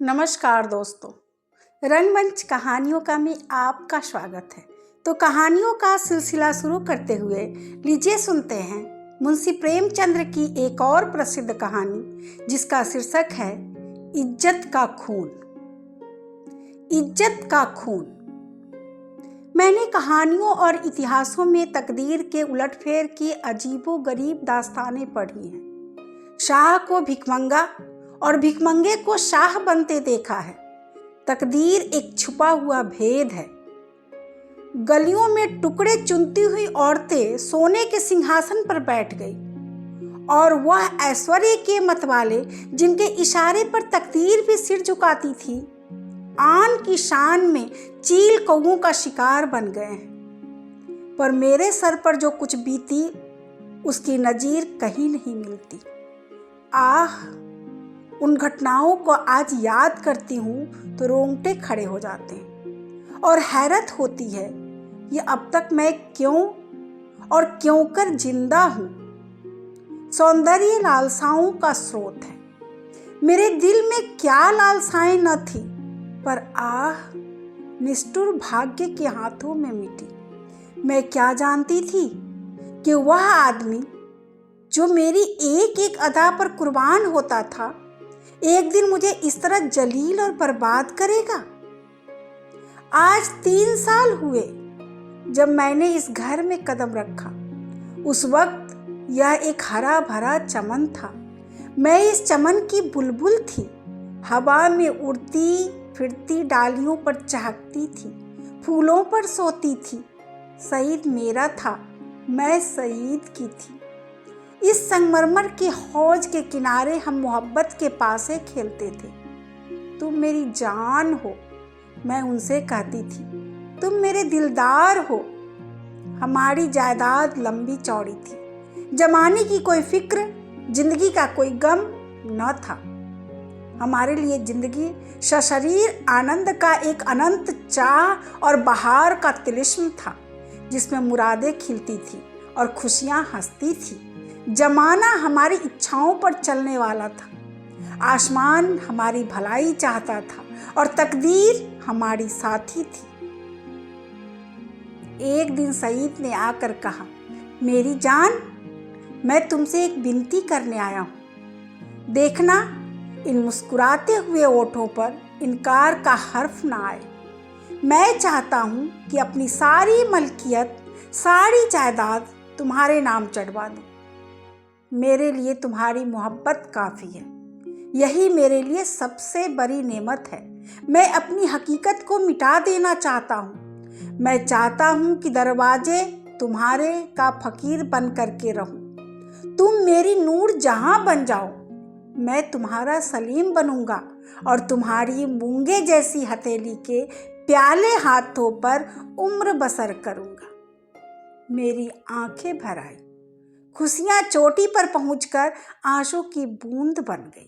नमस्कार दोस्तों, रंगमंच कहानियों का में आपका स्वागत है। तो कहानियों का सिलसिला शुरू करते हुए लीजिए सुनते हैं मुंशी प्रेमचंद्र की एक और प्रसिद्ध कहानी, जिसका शीर्षक है इज्जत का खून। इज्जत का खून। मैंने कहानियों और इतिहासों में तकदीर के उलटफेर की अजीबोगरीब दास्तानें पढ़ी हैं। शाह को भिखमंगा और भिखमंगे को शाह बनते देखा है। तकदीर एक छुपा हुआ भेद है। गलियों में टुकड़े चुनती हुई औरतें सोने के सिंहासन पर बैठ गई, और वह ऐश्वर्य के मतवाले जिनके इशारे पर तकदीर भी सिर झुकाती थी, आन की शान में चील कौओं का शिकार बन गए हैं। पर मेरे सर पर जो कुछ बीती, उसकी नजीर कहीं नहीं मिलती। आह, उन घटनाओं को आज याद करती हूँ तो रोंगटे खड़े हो जाते हैं और हैरत होती है कि अब तक मैं क्यों और क्यों कर जिंदा हूँ। सौंदर्य लालसाओं का स्रोत है। मेरे दिल में क्या लालसाएं न थी, पर आह, निष्ठुर भाग्य के हाथों में मिटी। मैं क्या जानती थी कि वह आदमी जो मेरी एक एक अदा पर कुर्बान होता था, एक दिन मुझे इस तरह जलील और बर्बाद करेगा। आज 3 साल हुए जब मैंने इस घर में कदम रखा। उस वक्त यह एक हरा भरा चमन था। मैं इस चमन की बुलबुल थी, हवा में उड़ती फिरती, डालियों पर चहकती थी, फूलों पर सोती थी। सईद मेरा था, मैं सईद की थी। इस संगमरमर के हौज के किनारे हम मोहब्बत के पासे खेलते थे। तुम मेरी जान हो, मैं उनसे कहती थी। तुम मेरे दिलदार हो। हमारी जायदाद लंबी चौड़ी थी। जमाने की कोई फिक्र, जिंदगी का कोई गम न था। हमारे लिए जिंदगी सशरीर आनंद का एक अनंत चाह और बहार का तिलिस्म था, जिसमें मुरादें खिलती थी और खुशियां हंसती थी। जमाना हमारी इच्छाओं पर चलने वाला था। आसमान हमारी भलाई चाहता था और तकदीर हमारी साथी थी। एक दिन सईद ने आकर कहा, मेरी जान, मैं तुमसे एक विनती करने आया हूँ। देखना, इन मुस्कुराते हुए ओठों पर इनकार का हर्फ ना आए। मैं चाहता हूँ कि अपनी सारी मलकियत, सारी जायदाद तुम्हारे नाम चढ़वा दूँ। मेरे लिए तुम्हारी मोहब्बत काफ़ी है। यही मेरे लिए सबसे बड़ी नेमत है। मैं अपनी हकीकत को मिटा देना चाहता हूँ। मैं चाहता हूँ कि दरवाजे तुम्हारे का फकीर बन करके रहूँ। तुम मेरी नूर जहाँ बन जाओ, मैं तुम्हारा सलीम बनूंगा और तुम्हारी मूंगे जैसी हथेली के प्याले हाथों पर उम्र बसर करूँगा। मेरी आंखें भर आई। खुशियां चोटी पर पहुंचकर आंसू की बूंद बन गई।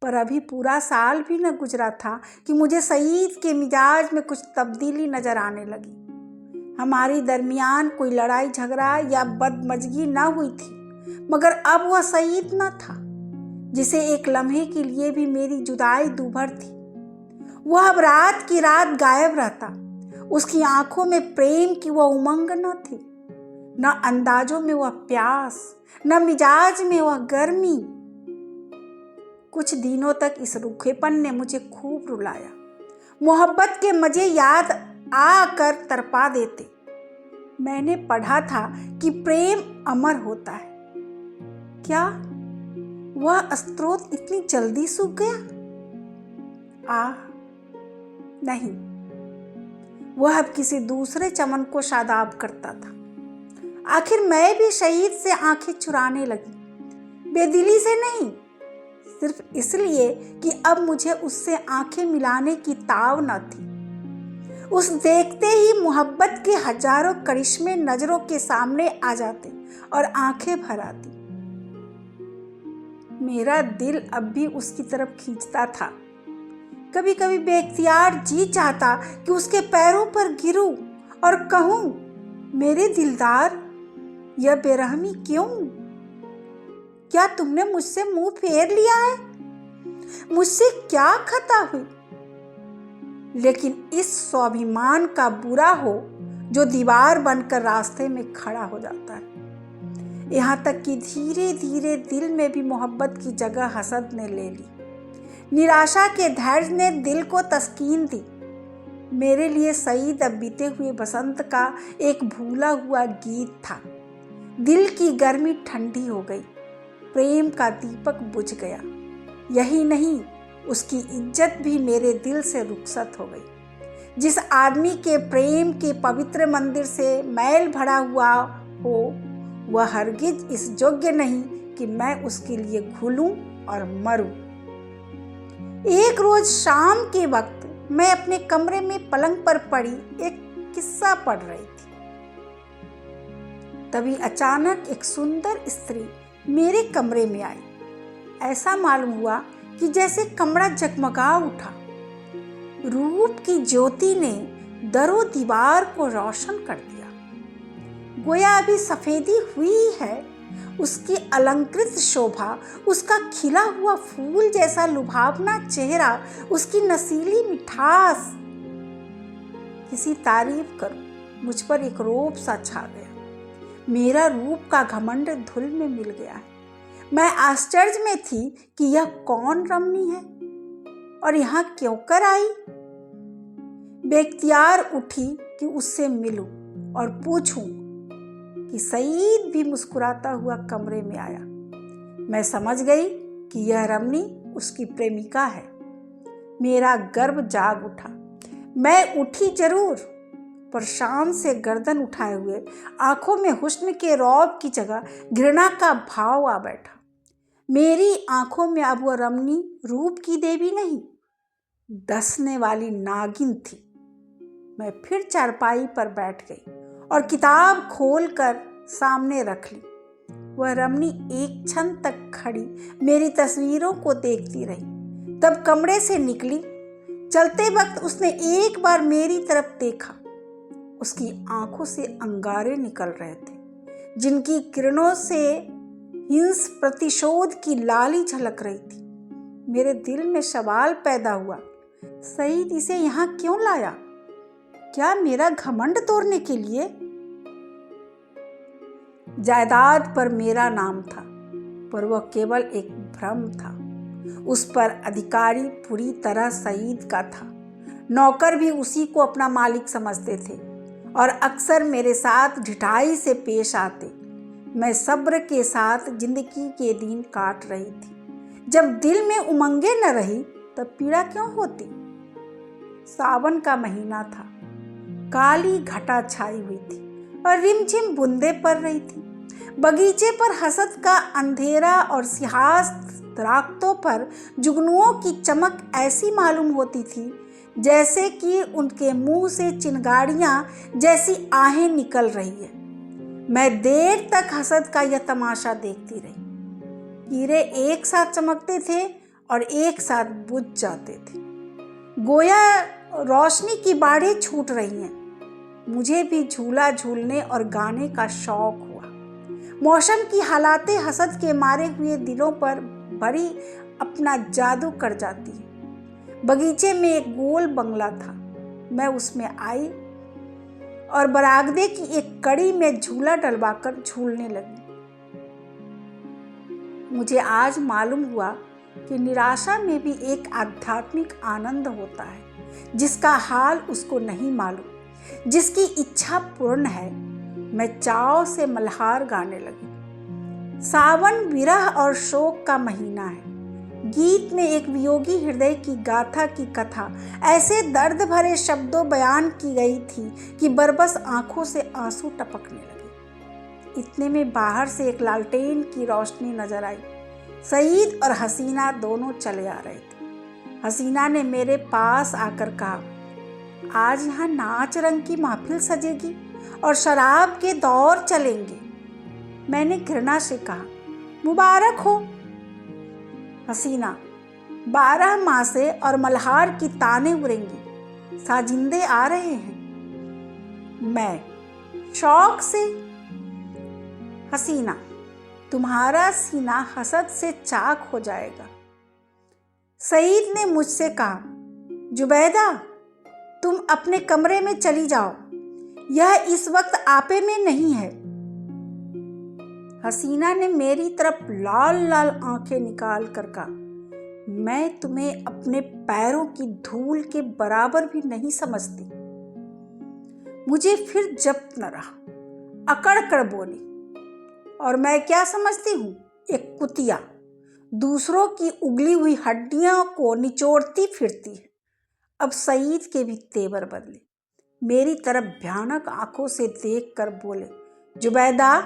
पर अभी पूरा साल भी न गुजरा था कि मुझे सईद के मिजाज में कुछ तब्दीली नजर आने लगी। हमारी दरमियान कोई लड़ाई झगड़ा या बदमजगी न हुई थी, मगर अब वह सईद न था जिसे एक लम्हे के लिए भी मेरी जुदाई दूभर थी। वह अब रात की रात गायब रहता। उसकी आंखों में प्रेम की वह उमंग न थी, न अंदाजों में वह प्यास, न मिजाज में वह गर्मी। कुछ दिनों तक इस रूखेपन ने मुझे खूब रुलाया। मोहब्बत के मजे याद आकर तड़पा देते। मैंने पढ़ा था कि प्रेम अमर होता है। क्या वह स्रोत इतनी जल्दी सूख गया? आह, नहीं, वह अब किसी दूसरे चमन को शादाब करता था। आखिर मैं भी शहीद से आंखें चुराने लगी, बेदिली से नहीं, सिर्फ इसलिए कि अब मुझे उससे आंखें मिलाने की ताव न थी। उस देखते ही मोहब्बत के हजारों करिश्मे नजरों के सामने आ जाते और आंखें भर आती। मेरा दिल अब भी उसकी तरफ खींचता था। कभी कभी बेख्तियार जी चाहता कि उसके पैरों पर गिरूं और कहूं, मेरे दिलदार, यह बेरहमी क्यों? क्या तुमने मुझसे मुंह फेर लिया है? मुझसे क्या खता हुई। लेकिन इस स्वाभिमान का बुरा हो जो दीवार बनकर रास्ते में खड़ा हो जाता है। यहाँ तक कि धीरे धीरे दिल में भी मोहब्बत की जगह हसद ने ले ली। निराशा के धैर्य ने दिल को तस्कीन दी। मेरे लिए सईद अब बीते हुए बसंत का एक भूला हुआ गीत था। दिल की गर्मी ठंडी हो गई, प्रेम का दीपक बुझ गया। यही नहीं, उसकी इज्जत भी मेरे दिल से रुखसत हो गई। जिस आदमी के प्रेम के पवित्र मंदिर से मैल भरा हुआ हो, वह हरगिज इस योग्य नहीं कि मैं उसके लिए घुलूं और मरूं। एक रोज शाम के वक्त मैं अपने कमरे में पलंग पर पड़ी एक किस्सा पढ़ रही थी। तभी अचानक एक सुंदर स्त्री मेरे कमरे में आई। ऐसा मालूम हुआ कि जैसे कमरा जगमगा उठा। रूप की ज्योति ने दरो दीवार को रोशन कर दिया। गोया अभी सफेदी हुई है। उसकी अलंकृत शोभा, उसका खिला हुआ फूल जैसा लुभावना चेहरा, उसकी नसीली मिठास। किसी तारीफ करो, मुझ पर एक रौब सा छा गया। मेरा रूप का घमंड धूल में मिल गया है। मैं आश्चर्य में थी कि यह कौन रमणी है और यहाँ क्यों कर आई। बेख्तियार उठी कि उससे मिलूं और पूछूं कि सईद भी मुस्कुराता हुआ कमरे में आया। मैं समझ गई कि यह रमणी उसकी प्रेमिका है। मेरा गर्व जाग उठा। मैं उठी जरूर, पर शान से गर्दन उठाए हुए आंखों में हुस्न के रौब की जगह घृणा का भाव आ बैठा। मेरी आंखों में अब वह रमणी रूप की देवी नहीं, डसने वाली नागिन थी। मैं फिर चारपाई पर बैठ गई और किताब खोलकर सामने रख ली। वह रमणी एक क्षण तक खड़ी मेरी तस्वीरों को देखती रही, तब कमरे से निकली। चलते वक्त उसने एक बार मेरी तरफ देखा। उसकी आंखों से अंगारे निकल रहे थे, जिनकी किरणों से हिंस प्रतिशोध की लाली झलक रही थी। मेरे दिल में सवाल पैदा हुआ, सईद इसे यहाँ क्यों लाया? क्या मेरा घमंड तोड़ने के लिए? जायदाद पर मेरा नाम था, पर वह केवल एक भ्रम था। उस पर अधिकारी पूरी तरह सईद का था। नौकर भी उसी को अपना मालिक समझते थे और अक्सर मेरे साथ ढिठाई से पेश आते। मैं सब्र के साथ जिंदगी के दिन काट रही थी। जब दिल में उमंगे न रही तब पीड़ा क्यों होती? सावन का महीना था। काली घटा छाई हुई थी और रिमझिम बूंदें पड़ रही थी। बगीचे पर हसद का अंधेरा और सिंहास दरख्तों पर जुगनुओं की चमक ऐसी मालूम होती थी जैसे कि उनके मुंह से चिंगारियां जैसी आहें निकल रही है। मैं देर तक हसद का यह तमाशा देखती रही। हीरे एक साथ चमकते थे और एक साथ बुझ जाते थे। गोया रोशनी की बाढ़ें छूट रही हैं। मुझे भी झूला झूलने और गाने का शौक हुआ। मौसम की हालातें हसद के मारे हुए दिलों पर बड़ी अपना जादू कर जाती है। बगीचे में एक गोल बंगला था। मैं उसमें आई और बरागदे की एक कड़ी में झूला डलवाकर झूलने लगी। मुझे आज मालूम हुआ कि निराशा में भी एक आध्यात्मिक आनंद होता है, जिसका हाल उसको नहीं मालूम, जिसकी इच्छा पूर्ण है। मैं चाव से मल्हार गाने लगी। सावन विरह और शोक का महीना है। गीत में एक वियोगी हृदय की गाथा की कथा ऐसे दर्द भरे शब्दों बयान की गई थी कि बरबस आंखों से आंसू टपकने लगे। इतने में बाहर से एक लालटेन की रोशनी नजर आई। सईद और हसीना दोनों चले आ रहे थे। हसीना ने मेरे पास आकर कहा, आज यहाँ नाच रंग की महफिल सजेगी और शराब के दौर चलेंगे। मैंने घृणा से कहा, मुबारक हो। हसीना, 12 मासे और मल्हार की ताने उड़ेंगी, साजिंदे आ रहे हैं। मैं शौक से, हसीना, तुम्हारा सीना हसद से चाक हो जाएगा। सईद ने मुझसे कहा, जुबैदा तुम अपने कमरे में चली जाओ, यह इस वक्त आपे में नहीं है। हसीना ने मेरी तरफ लाल लाल आंखें निकाल कर कहा, मैं तुम्हें अपने पैरों की धूल के बराबर भी नहीं समझती। मुझे फिर जब्त न रहा, अकड़ कर बोली, और मैं क्या समझती हूँ? एक कुतिया दूसरों की उगली हुई हड्डियों को निचोड़ती फिरती है। अब सईद के भी तेवर बदले, मेरी तरफ भयानक आंखों से देख कर बोले, जुबैदा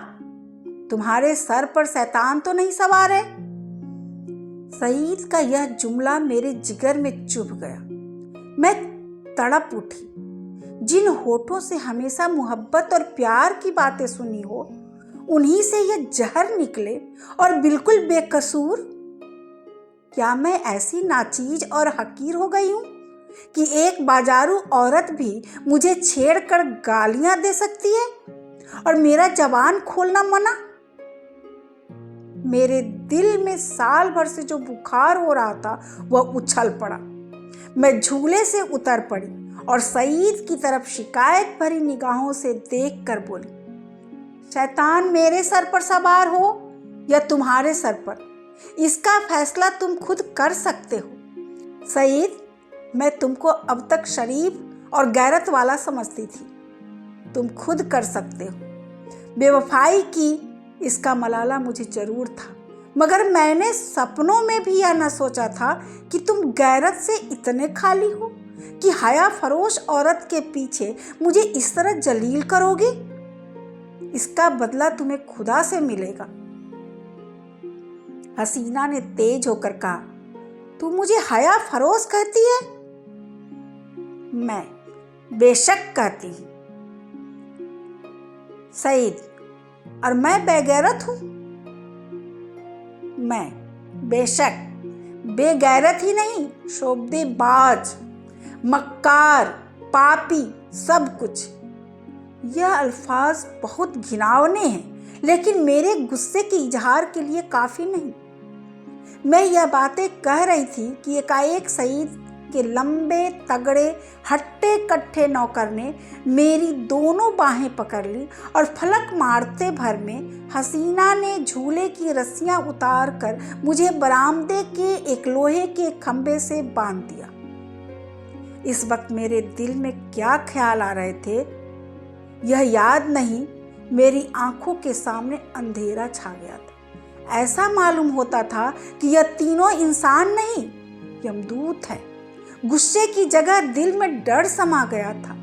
तुम्हारे सर पर शैतान तो नहीं सवार है? सईद का यह जुमला मेरे जिगर में चुभ गया। मैं तड़प उठी। जिन होठों से हमेशा मोहब्बत और प्यार की बातें सुनी हो, उन्हीं से यह जहर निकले और बिल्कुल बेकसूर। क्या मैं ऐसी नाचीज और हकीर हो गई हूँ कि एक बाजारू औरत भी मुझे छेड़कर गालियां दे सकती है और मेरा जबान खोलना मना? मेरे दिल में साल भर से जो बुखार हो रहा था वह उछल पड़ा। मैं झूले से उतर पड़ी और सईद की तरफ शिकायत भरी निगाहों से देख कर बोली, शैतान मेरे सर पर सवार हो या तुम्हारे सर पर, इसका फैसला तुम खुद कर सकते हो। सईद, मैं तुमको अब तक शरीफ और गैरत वाला समझती थी, तुम खुद कर सकते हो। बेवफाई की इसका मलाला मुझे जरूर था, मगर मैंने सपनों में भी यह न सोचा था कि तुम गैरत से इतने खाली हो कि हया फरोश औरत के पीछे मुझे इस तरह जलील करोगे। इसका बदला तुम्हें खुदा से मिलेगा। हसीना ने तेज होकर कहा, तू मुझे हया फरोश कहती है? मैं बेशक कहती हूँ सईद, और मैं बेगैरत हूँ? मैं बेशक बेगैरत ही नहीं, शोबदेबाज, मक्कार, पापी, सब कुछ। यह अल्फाज बहुत घिनौने हैं, लेकिन मेरे गुस्से के इजहार के लिए काफ़ी नहीं। मैं यह बातें कह रही थी कि एकाएक सईद के लंबे तगड़े हट्टे कट्ठे नौकर ने मेरी दोनों बाहें पकड़ ली और फलक मारते भर में हसीना ने झूले की रस्सियां उतार कर मुझे बरामदे के एक लोहे के खंभे से बांध दिया। इस वक्त मेरे दिल में क्या ख्याल आ रहे थे यह याद नहीं, मेरी आंखों के सामने अंधेरा छा गया था। ऐसा मालूम होता था कि यह तीनों इंसान नहीं, यमदूत है। गुस्से की जगह दिल में डर समा गया था।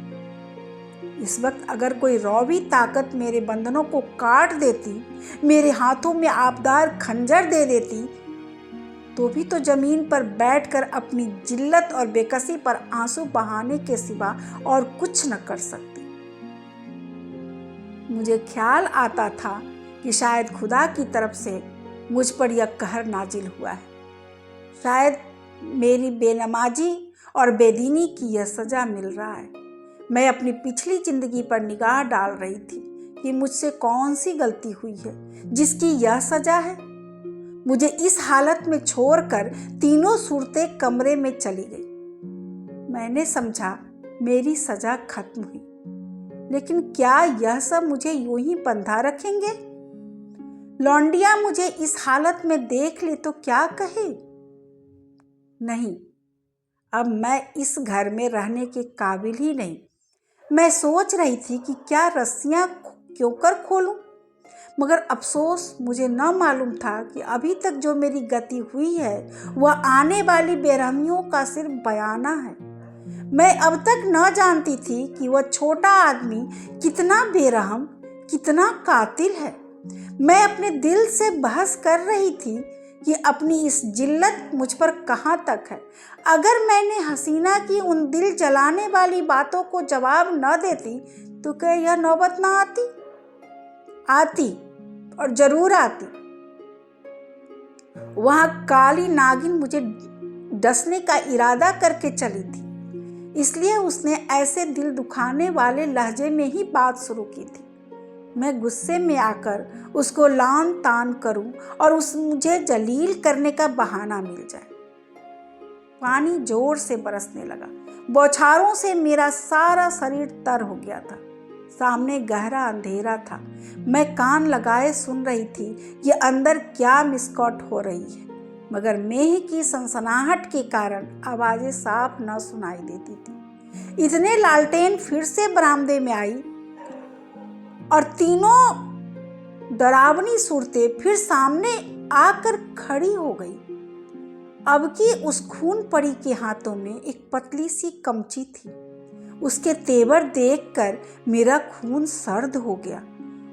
इस वक्त अगर कोई रौबी ताकत मेरे बंधनों को काट देती, मेरे हाथों में आबदार खंजर दे देती, तो भी तो जमीन पर बैठकर अपनी जिल्लत और बेकसी पर आंसू बहाने के सिवा और कुछ न कर सकती। मुझे ख्याल आता था कि शायद खुदा की तरफ से मुझ पर यह कहर नाजिल हुआ है। शायद मेरी बेनमाजी और बेदीनी की यह सज़ा मिल रहा है। मैं अपनी पिछली ज़िंदगी पर निगाह डाल रही थी कि मुझसे कौन सी गलती हुई है जिसकी यह सज़ा है। मुझे इस हालत में छोड़कर तीनों सूरतें कमरे में चली गई। मैंने समझा मेरी सज़ा खत्म हुई, लेकिन क्या यह सब मुझे यूं ही बंधा रखेंगे? लौंडिया मुझे इस हालत में देख ले तो क्या कहे? नहीं, अब मैं इस घर में रहने के काबिल ही नहीं। मैं सोच रही थी कि क्या रस्सियां क्यों कर खोलूं, मगर अफसोस मुझे न मालूम था कि अभी तक जो मेरी गति हुई है वह आने वाली बेरहमियों का सिर्फ बयाना है। मैं अब तक न जानती थी कि वह छोटा आदमी कितना बेरहम, कितना कातिल है। मैं अपने दिल से बहस कर रही थी कि अपनी इस जिल्लत मुझ पर कहाँ तक है। अगर मैंने हसीना की उन दिल जलाने वाली बातों को जवाब न देती तो क्या यह नौबत ना आती? आती, और जरूर आती। वहाँ काली नागिन मुझे डसने का इरादा करके चली थी, इसलिए उसने ऐसे दिल दुखाने वाले लहजे में ही बात शुरू की थी। मैं गुस्से में आकर उसको लान तान करूं और मुझे जलील करने का बहाना मिल जाए। पानी जोर से बरसने लगा। बौछारों से मेरा सारा शरीर तर हो गया था। सामने गहरा अंधेरा था। मैं कान लगाए सुन रही थी कि अंदर क्या मिसकॉट हो रही है, मगर मेह की सनसनाहट के कारण आवाजें साफ न सुनाई देती थी। इतने लालटेन फिर से बरामदे में आई और तीनों डरावनी सूरतें फिर सामने आकर खड़ी हो गई। अब की उस खून पड़ी के हाथों में एक पतली सी कमची थी। उसके तेवर देखकर मेरा खून सर्द हो गया।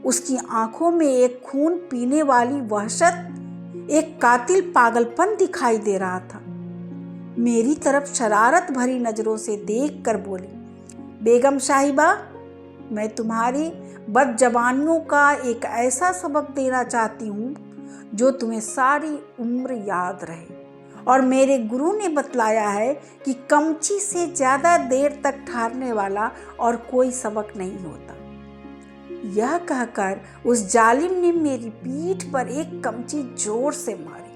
उसकी आंखों में एक खून पीने वाली वहशत, एक कातिल पागलपन दिखाई दे रहा था। मेरी तरफ शरारत भरी नजरों से देखकर बोली, बेगम साहिबा, मैं तुम्हारी बदजबानियों का एक ऐसा सबक देना चाहती हूँ जो तुम्हें सारी उम्र याद रहे। और मेरे गुरु ने बतलाया है कि कमची से ज़्यादा देर तक ठहरने वाला और कोई सबक नहीं होता। यह कहकर उस जालिम ने मेरी पीठ पर एक कमची जोर से मारी।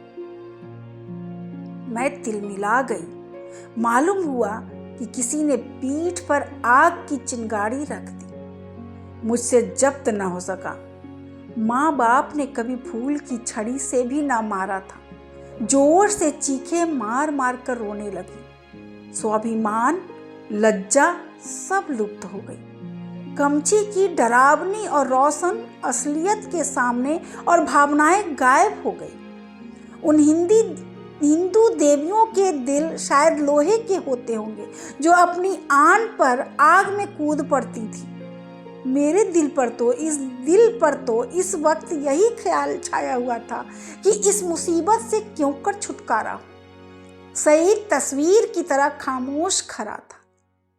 मैं तिलमिला गई। मालूम हुआ कि किसी ने पीठ पर आग की चिंगारी रख दी। मुझसे जब्त न हो सका। माँ बाप ने कभी फूल की छड़ी से भी ना मारा था। जोर से चीखे मार मार कर रोने लगी। स्वाभिमान, लज्जा सब लुप्त हो गई। कमची की डरावनी और रोशन असलियत के सामने और भावनाएं गायब हो गई। उन हिंदू देवियों के दिल शायद लोहे के होते होंगे जो अपनी आन पर आग में कूद पड़ती थी। मेरे दिल पर तो इस वक्त यही ख्याल छाया हुआ था कि इस मुसीबत से क्यों कर छुटकारा हो। सईद तस्वीर की तरह खामोश खड़ा था।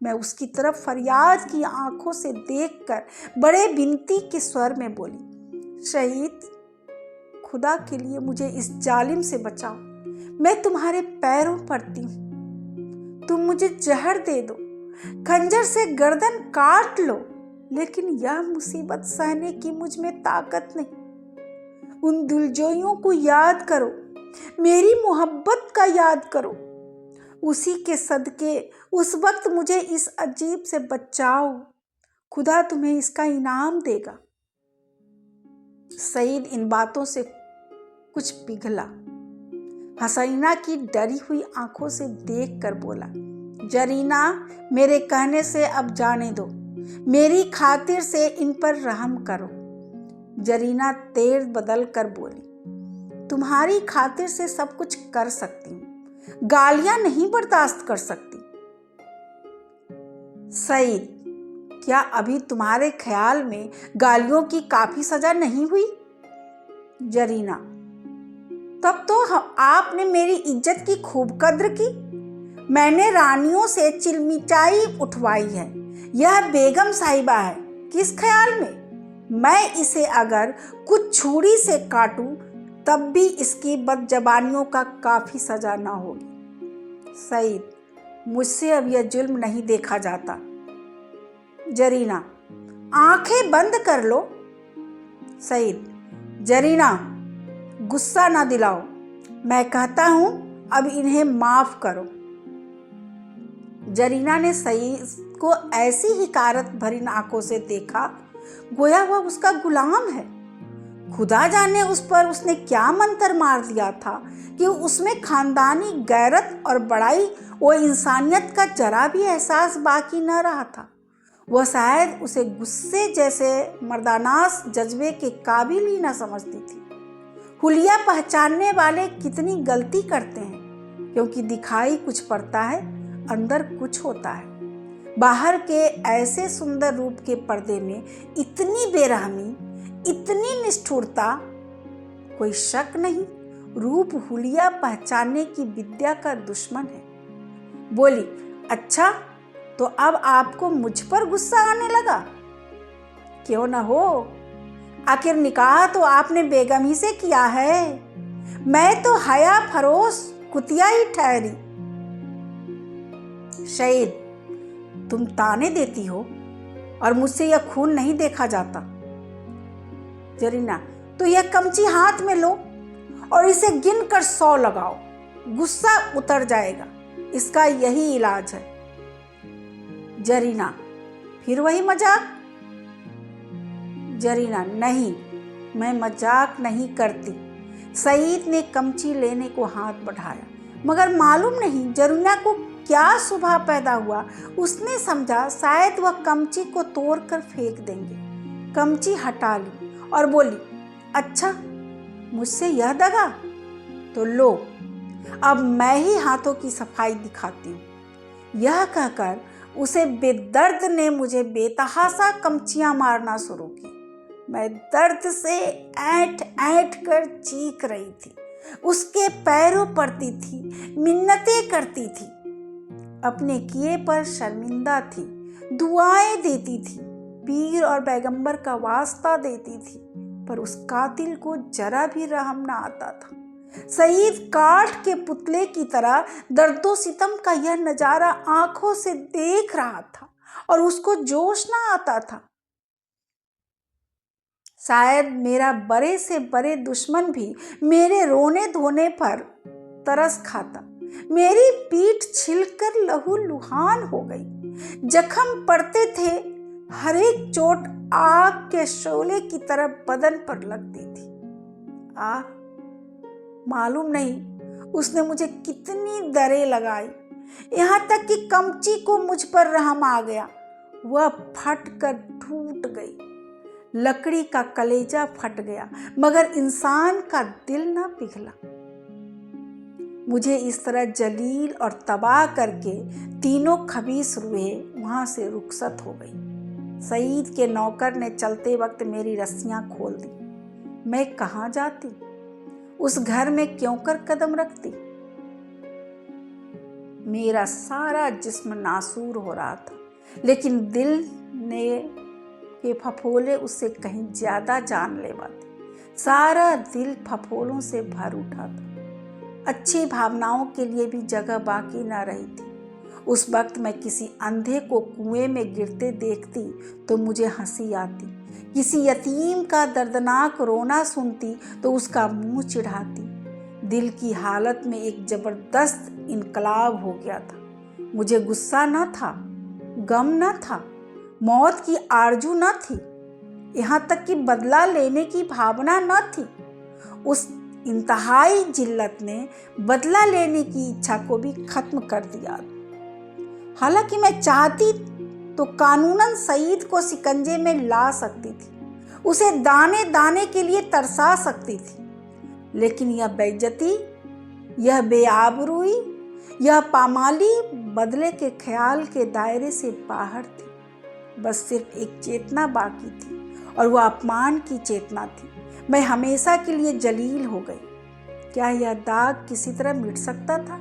मैं उसकी तरफ फरियाद की आंखों से देखकर बड़े विनती के स्वर में बोली, शहीद, खुदा के लिए मुझे इस जालिम से बचाओ। मैं तुम्हारे पैरों पड़ती हूँ। तुम मुझे जहर दे दो, खंजर से गर्दन काट लो, लेकिन यह मुसीबत सहने की मुझ में ताकत नहीं। उन दिलजोइयों को याद करो, मेरी मोहब्बत का याद करो। उसी के सदके उस वक्त मुझे इस अजीब से बचाओ। खुदा तुम्हें इसका इनाम देगा। सईद इन बातों से कुछ पिघला। हसीना की डरी हुई आंखों से देखकर बोला, जरीना, मेरे कहने से अब जाने दो। मेरी खातिर से इन पर रहम करो। जरीना तेज बदल कर बोली, तुम्हारी खातिर से सब कुछ कर सकती हूँ, गालियां नहीं बर्दाश्त कर सकती। सईद, क्या अभी तुम्हारे ख्याल में गालियों की काफी सजा नहीं हुई? जरीना, तब तो आपने मेरी इज्जत की खूब कद्र की। मैंने रानियों से चिलमिचाई उठवाई है। यह बेगम साहिबा है, किस ख्याल में? मैं इसे अगर कुछ छुरी से काटूं तब भी इसकी बदजबानियों का काफी सजा ना होगी। सईद, मुझसे अब यह जुल्म नहीं देखा जाता। जरीना, आंखें बंद कर लो। सईद, जरीना, गुस्सा ना दिलाओ। मैं कहता हूं अब इन्हें माफ करो। जरीना ने सईद को ऐसी हिकारत भरी आंखों से देखा गोया वह उसका गुलाम है। खुदा जाने उस पर उसने क्या मंत्र मार दिया था कि उसमें खानदानी गैरत और बड़ाई व इंसानियत का जरा भी एहसास बाकी न रहा था। वह शायद उसे गुस्से जैसे मर्दानास जज्बे के काबिल ही न समझती थी। हुलिया पहचानने वाले कितनी गलती करते हैं, क्योंकि दिखाई कुछ पड़ता है, अंदर कुछ होता है। बाहर के ऐसे सुंदर रूप के पर्दे में इतनी बेरहमी, इतनी निष्ठुरता, कोई शक नहीं, रूप हुलिया पहचानने की विद्या का दुश्मन है। बोली, अच्छा, तो अब आपको मुझ पर गुस्सा आने लगा? क्यों न हो, आखिर निकाह तो आपने बेगम ही से किया है। मैं तो हया फरोश कुतिया ही ठहरी। शहीद, तुम ताने देती हो और मुझसे यह खून नहीं देखा जाता। जरीना, तो यह कमची हाथ में लो और इसे गिनकर 100 लगाओ, गुस्सा उतर जाएगा। इसका यही इलाज है। जरीना, फिर वही मजाक? जरीना, नहीं, मैं मजाक नहीं करती। सईद ने कमची लेने को हाथ बढ़ाया, मगर मालूम नहीं जरीना को क्या सुबह पैदा हुआ। उसने समझा शायद वह कमची को तोड़कर फेंक देंगे। कमची हटा ली और बोली, अच्छा, मुझसे यह दगा? तो लो, अब मैं ही हाथों की सफाई दिखाती हूँ। यह कहकर उसे बेदर्द ने मुझे बेतहाशा कमचियाँ मारना शुरू की। मैं दर्द से ऐंठ ऐंठ कर चीख रही थी, उसके पैरों पड़ती थी, मिन्नतें करती थी, अपने किए पर शर्मिंदा थी, दुआएं देती थी, पीर और पैगंबर का वास्ता देती थी, पर उस कातिल को जरा भी रहम ना आता था। सईद काठ के पुतले की तरह दर्दो सितम का यह नजारा आंखों से देख रहा था और उसको जोश ना आता था। शायद मेरा बड़े से बड़े दुश्मन भी मेरे रोने धोने पर तरस खाता। मेरी पीठ छिलकर लहू लुहान हो गई। जख्म पड़ते थे, हर एक चोट आग के शोले की तरह बदन पर लगती थी। मालूम नहीं उसने मुझे कितनी दरें लगाई, यहाँ तक कि कमची को मुझ पर रहम आ गया। वह फट कर टूट गई। लकड़ी का कलेजा फट गया, मगर इंसान का दिल ना पिघला। मुझे इस तरह जलील और तबाह करके तीनों खबीस रूहें वहां से रुखसत हो गई। सईद के नौकर ने चलते वक्त मेरी रस्सियां खोल दी। मैं कहाँ जाती? उस घर में क्यों कर कदम रखती? मेरा सारा जिस्म नासूर हो रहा था, लेकिन दिल ने के फफोले उससे कहीं ज्यादा जानलेवा थे। सारा दिल फफोलों से भर उठा था। अच्छी भावनाओं के लिए भी जगह बाकी न रही थी। उस वक्त मैं किसी अंधे को कुएं में गिरते देखती तो मुझे हंसी आती, किसी यतीम का दर्दनाक रोना सुनती तो उसका मुंह चिढ़ाती। दिल की हालत में एक जबरदस्त इनकलाब हो गया था। मुझे गुस्सा न था, गम न था, मौत की आरजू न थी, यहाँ तक कि बदला लेने की भावना न थी। उस इंतहाई जिल्लत ने बदला लेने की इच्छा को भी खत्म कर दिया। हालांकि मैं चाहती तो कानूनन सईद को शिकंजे में ला सकती थी, उसे दाने दाने के लिए तरसा सकती थी, लेकिन यह बेइज्जती, यह बेआबरूई, यह पामाली बदले के ख्याल के दायरे से बाहर थी। बस सिर्फ एक चेतना बाकी थी और वह अपमान की चेतना थी। मैं हमेशा के लिए जलील हो गई। क्या यह दाग किसी तरह मिट सकता था?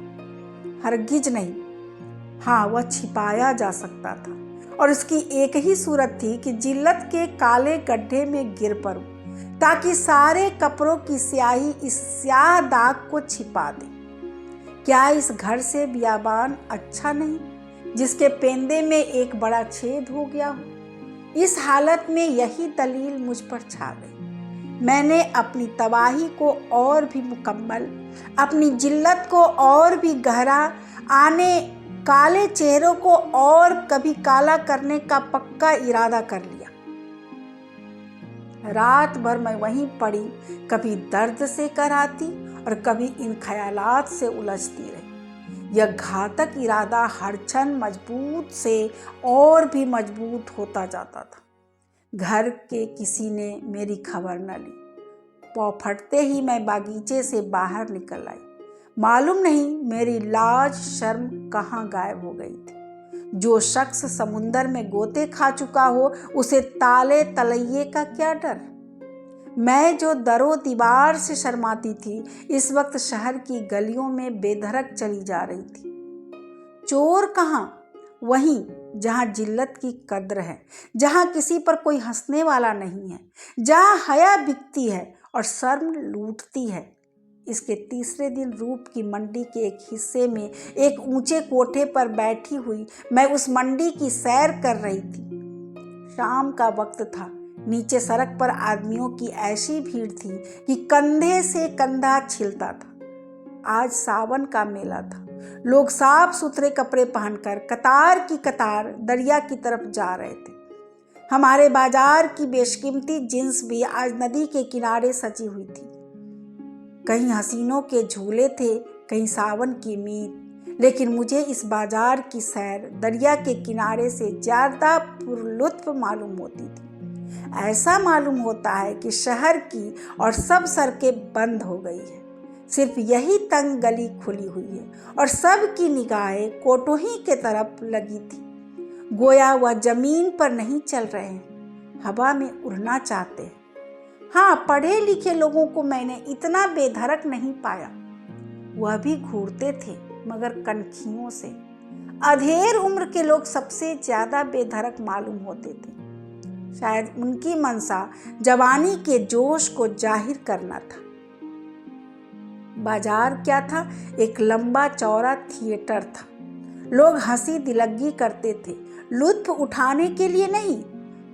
हरगिज नहीं। हाँ, वह छिपाया जा सकता था और उसकी एक ही सूरत थी कि जिल्लत के काले गड्ढे में गिर पड़ूं, ताकि सारे कपड़ों की स्याही इस स्याह दाग को छिपा दे। क्या इस घर से बियाबान अच्छा नहीं, जिसके पेंदे में एक बड़ा छेद हो गया हो? इस हालत में यही दलील मुझ पर छा गई। मैंने अपनी तबाही को और भी मुकम्मल, अपनी जिल्लत को और भी गहरा, आने काले चेहरों को और कभी काला करने का पक्का इरादा कर लिया। रात भर मैं वहीं पड़ी, कभी दर्द से कराती और कभी इन ख्यालात से उलझती रही। यह घातक इरादा हर क्षण मजबूत से और भी मजबूत होता जाता था। घर के किसी ने मेरी खबर न ली। पौ फटते ही मैं बागीचे से बाहर निकल आई। मालूम नहीं मेरी लाज शर्म कहाँ गायब हो गई थी। जो शख्स समुंदर में गोते खा चुका हो, उसे ताले तलैये का क्या डर। मैं जो दरो दीवार से शर्माती थी, इस वक्त शहर की गलियों में बेधड़क चली जा रही थी। चोर कहाँ? वहीं जहाँ जिल्लत की कद्र है, जहाँ किसी पर कोई हंसने वाला नहीं है, जहाँ हया बिकती है और शर्म लूटती है। इसके तीसरे दिन रूप की मंडी के एक हिस्से में एक ऊंचे कोठे पर बैठी हुई मैं उस मंडी की सैर कर रही थी। शाम का वक्त था। नीचे सड़क पर आदमियों की ऐसी भीड़ थी कि कंधे से कंधा छिलता था। आज सावन का मेला था। लोग साफ सुथरे कपड़े पहनकर कतार की कतार दरिया की तरफ जा रहे थे। हमारे बाजार की बेशकीमती जींस भी आज नदी के किनारे सजी हुई थी। कहीं हसीनों के झूले थे, कहीं सावन की मीत, लेकिन मुझे इस बाजार की सैर दरिया के किनारे से ज़्यादा पुरलुत्फ मालूम होती थी। ऐसा मालूम होता है कि शहर की और सब सड़कें बंद हो गई है, सिर्फ यही तंग गली खुली हुई है और सबकी निगाहें कोटोही के तरफ लगी थी। गोया वह जमीन पर नहीं चल रहे हैं, हवा में उड़ना चाहते हैं। हाँ, पढ़े लिखे लोगों को मैंने इतना बेधड़क नहीं पाया। वह भी घूरते थे, मगर कनखियों से। अधेड़ उम्र के लोग सबसे ज्यादा बेधड़क मालूम होते थे। शायद उनकी मनसा जवानी के जोश को जाहिर करना था। बाजार क्या था? एक लंबा चौड़ा थिएटर था। लोग हंसी दिलगी करते थे, लुत्फ उठाने के लिए नहीं,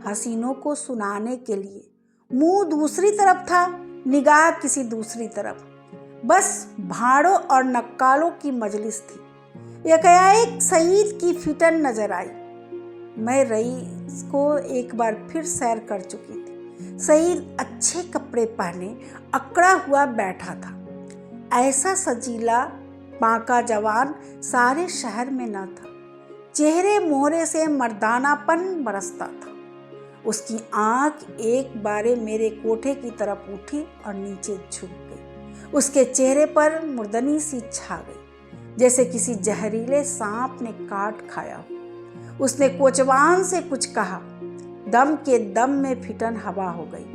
हसीनों को सुनाने के लिए। मुंह दूसरी तरफ था, निगाह किसी दूसरी तरफ। बस भाड़ों और नक्कालों की मजलिस थी। एकाएक सईद की फिटन नजर आई। मैं रईस को एक बार फिर सैर कर चुकी थी। सईद अच्छे कपड़े पहने अकड़ा हुआ बैठा था। ऐसा सजीला बांका जवान सारे शहर में न था। चेहरे मोहरे से मर्दानापन बरसता था। उसकी आंख एक बारे मेरे कोठे की तरफ उठी और नीचे झुक गई। उसके चेहरे पर मुर्दनी सी छा गई, जैसे किसी जहरीले सांप ने काट खाया हो। उसने कोचवान से कुछ कहा। दम के दम में फिटन हवा हो गई।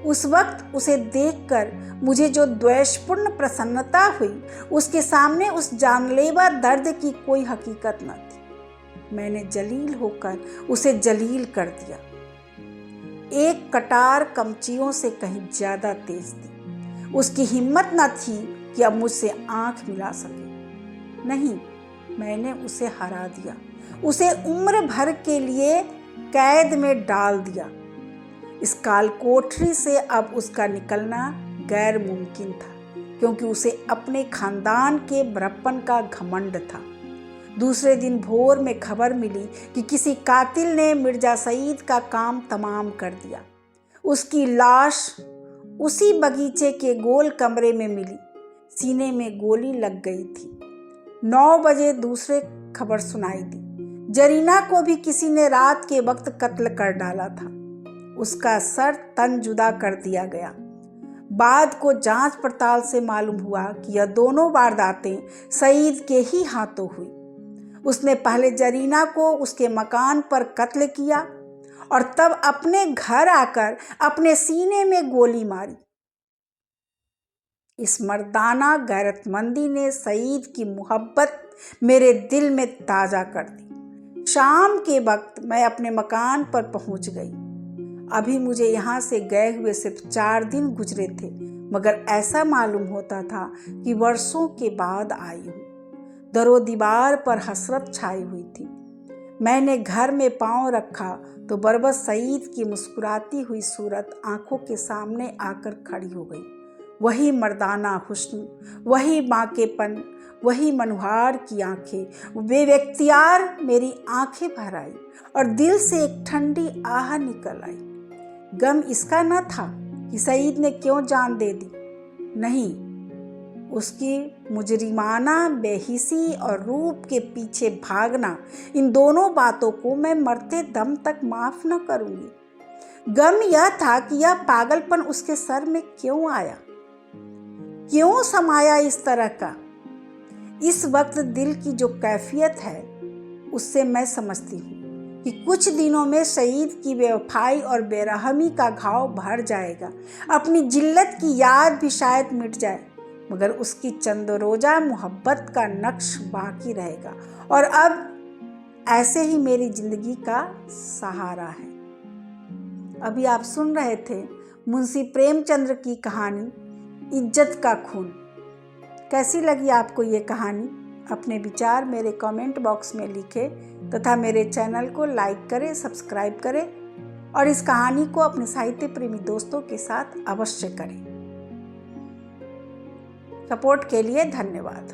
उस वक्त उसे देखकर मुझे जो द्वेषपूर्ण प्रसन्नता हुई, उसके सामने उस जानलेवा दर्द की कोई हकीकत न थी। मैंने जलील होकर उसे जलील कर दिया। एक कटार कमचियों से कहीं ज्यादा तेज थी। उसकी हिम्मत न थी कि अब मुझसे आंख मिला सके। नहीं, मैंने उसे हरा दिया। उसे उम्र भर के लिए कैद में डाल दिया। इस काल कोठरी से अब उसका निकलना गैर मुमकिन था, क्योंकि उसे अपने खानदान के बड़प्पन का घमंड था। दूसरे दिन भोर में खबर मिली कि किसी कातिल ने मिर्जा सईद का काम तमाम कर दिया। उसकी लाश उसी बगीचे के गोल कमरे में मिली। सीने में गोली लग गई थी। 9 बजे दूसरे खबर सुनाई दी। जरीना को भी किसी ने रात के वक्त कत्ल कर डाला था। उसका सर तन जुदा कर दिया गया। बाद को जांच पड़ताल से मालूम हुआ कि यह दोनों वारदातें सईद के ही हाथों हुई। उसने पहले जरीना को उसके मकान पर कत्ल किया और तब अपने घर आकर अपने सीने में गोली मारी। इस मर्दाना गैरतमंदी ने सईद की मोहब्बत मेरे दिल में ताज़ा कर दी। शाम के वक्त मैं अपने मकान पर पहुंच गई। अभी मुझे यहाँ से गए हुए सिर्फ 4 दिन गुजरे थे, मगर ऐसा मालूम होता था कि वर्षों के बाद आई हूँ। दरो दीवार पर हसरत छाई हुई थी। मैंने घर में पांव रखा तो बरबस सईद की मुस्कुराती हुई सूरत आंखों के सामने आकर खड़ी हो गई। वही मर्दाना हुस्न, वही बांकेपन, वही मनुहार की आंखें, वे व्यक्तियार मेरी आंखें भर आई और दिल से एक ठंडी आह निकल आई। गम इसका न था कि सईद ने क्यों जान दे दी। नहीं, उसकी मुजरिमाना बेहिसी और रूप के पीछे भागना, इन दोनों बातों को मैं मरते दम तक माफ न करूंगी। गम यह था कि यह पागलपन उसके सर में क्यों आया, क्यों समाया इस तरह का। इस वक्त दिल की जो कैफियत है, उससे मैं समझती हूँ कि कुछ दिनों में सईद की बेवफाई और बेरहमी का घाव भर जाएगा। अपनी जिल्लत की याद भी शायद मिट जाए, मगर उसकी चंदरोजा मोहब्बत का नक्श बाकी रहेगा। और अब ऐसे ही मेरी जिंदगी का सहारा है। अभी आप सुन रहे थे मुंशी प्रेमचंद्र की कहानी इज्जत का खून। कैसी लगी आपको ये कहानी? अपने विचार मेरे कमेंट बॉक्स में लिखें तथा मेरे चैनल को लाइक करें, सब्सक्राइब करें और इस कहानी को अपने साहित्य प्रेमी दोस्तों के साथ अवश्य करें। सपोर्ट के लिए धन्यवाद।